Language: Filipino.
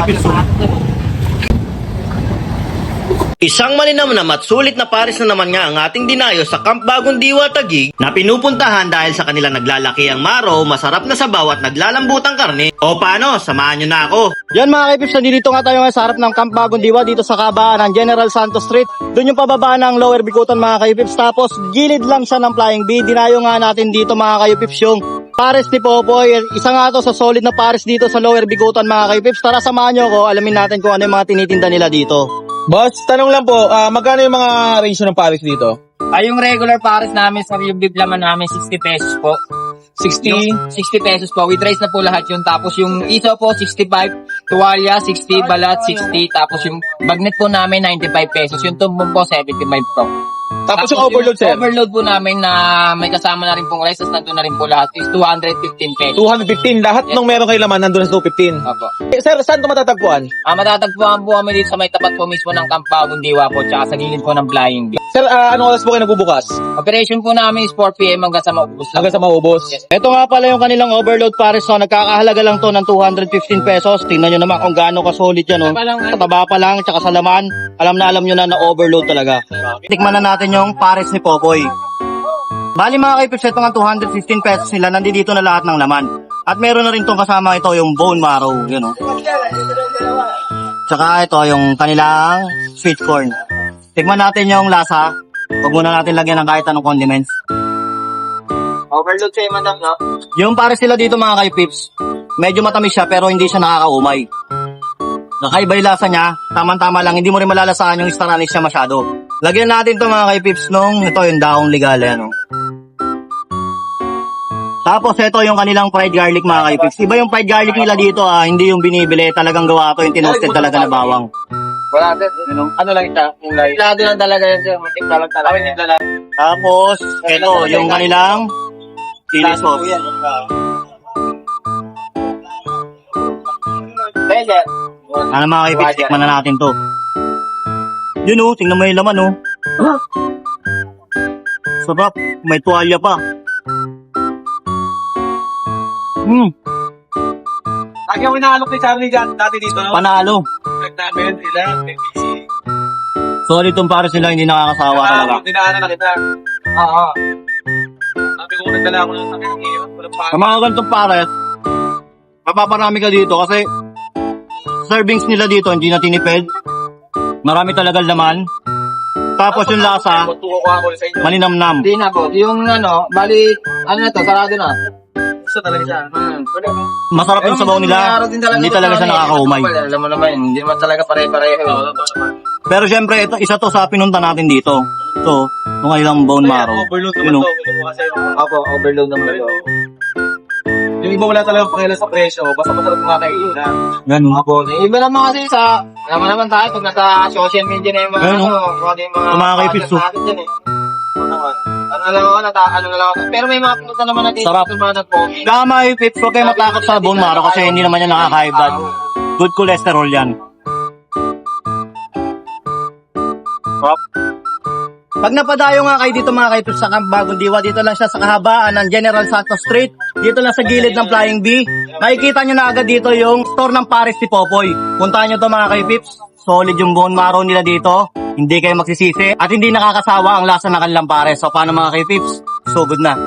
Kayupits. Isang malinamnam at sulit na pares na naman nga ang ating dinayo sa Camp Bagong Diwa Taguig na pinupuntahan dahil sa kanila naglalaki ang maro, masarap na sabaw at naglalambutang karne. O paano, samahan nyo na ako. Yan mga kaipips, nandito nga tayo sa harap ng Camp Bagong Diwa dito sa kabaan ng General Santos Street. Doon yung pababa ng Lower Bikutan mga kaipips, tapos gilid lang siya ng Flying B. Dinayo nga natin dito mga kaipips yung pares ni Popoy. Isa nga to sa solid na pares dito sa Lower Bikutan mga kaipips. Tara samahan nyo ako, alamin natin kung ano yung mga tinitinda nila dito. Boss, tanong lang po, magkano yung mga ratio ng pares dito? Yung regular pares namin, sir, yung bib laman namin, 60 pesos po. 60? 60 pesos po. With rice na po lahat yun. Tapos yung isaw po, 65. Tuwalya, 60. Balat, 60. Tapos yung bagnet po namin, 95 pesos. Yung tumbong po, 75 po. Tapos yung overload, sir? Overload po namin na may kasama na rin pong rice, tapos nandun na rin po lahat, is 215 pesos. 215. Lahat Yes. nung meron kayo laman, nandun sa 215. Opo. Sir, saan ito matatagpuan? Matatagpuan po kami dito sa may tapat po mismo ng Camp Bagong Diwa po, tsaka sa gilid po ng Flying B. Sir, anong oras po kayo nagbubukas? Operation po namin is 4 p.m. hanggang sa maubos lang. Hanggang sa maubos? Yes. Ito nga pala yung kanilang overload pares, so nagkakahalaga lang to ng 215 pesos. Tingnan nyo naman kung gaano ka-solid yan. Oh. Kataba pa lang, tsaka sa laman, alam nyo na overload talaga. Tikman na natin yung pares ni Popoy. Bali mga kaipips, ito nga 215 pesos nila, nandito na lahat ng laman. At meron na rin itong kasama ito, yung bone marrow. Yun, oh. Tsaka ito, yung kanilang sweet corn. Tikman natin yung lasa. Huwag muna natin lagyan ng kahit anong condiments. Overload sa'yo, madam, no? Yung pares nila dito mga kaipips, medyo matamis siya pero hindi siya nakakaumay. Nakaiba yung lasa niya, tamang-tama lang, hindi mo rin malalasahan yung star anise niya masyado. Lagyan natin to mga kaipips nung ito yung daong ligala, ano. Tapos ito yung kanilang fried garlic mga kaipips. Iba yung fried garlic nila dito, hindi yung binibili, talagang gawa to yung tinosted talaga na bawang. Wala din. Ano lang ito? Lado lang talaga yan, sir. Matik lang talaga. Tapos ito yung kanilang chili sauce. Pwede. Ano mga kaipips, tikman na natin to. Yun oh, tingnan mo yung laman oh. Sarap, may tuwalya pa. Lagi ako inaalok ni Charlie dyan, dati dito. Panalo. Nagnamin sila, BBC. Solid tong pares nila, hindi nakakasawa talaga. Dinaanan na kita. Oo. Sabi ko, nagdala ako ng sakit ngayon. Sa mga ganitong pares, mapaparami ka dito kasi servings nila dito hindi na tinipid. Marami talaga laman. Tapos yung lasa, Tuko ko ako sa inyo. malinamnam. Hindi na po. Yung bali, ano na to, sarado na. Gusto talaga siya. Masarap yung sabaw nila, hindi talaga siya nakakaumay. Alam mo naman, hindi naman talaga pare-pareho. Pero syempre, ito, isa to sa pinunta natin dito. So, yung kanilang bone marrow. Overload You naman know, to. Opo, overload naman ito. Yung iba wala talaga pakialam sa presyo. Basta masarap mga kainan. ganun. Opo, iba naman kasi sa, naman tayo, pag nasa social media na yung mga, Ayun, kung ano yung mga, mga kaipips, oh. natin dyan eh. Ano lang ako, ano lang ako. Pero may mga pumunta naman natin. Sarap. Kaya mga pips, huwag kayo matakot sa bone marrow kasi hindi naman yan nakaka-high blood. Good cholesterol yan. Sarap. Pag napadayo nga kayo dito mga kaipips sa Camp Bagong Diwa, dito lang siya sa kahabaan ng General Santos Street, dito lang sa gilid ng Flying B. Makikita nyo na agad dito yung store ng pares ni Popoy. Puntahan nyo to mga kaipips, solid yung bone marrow nila dito, hindi kayo magsisisi, at hindi nakakasawa ang lasa ng kanilang pares. So paano mga kaipips? So good na.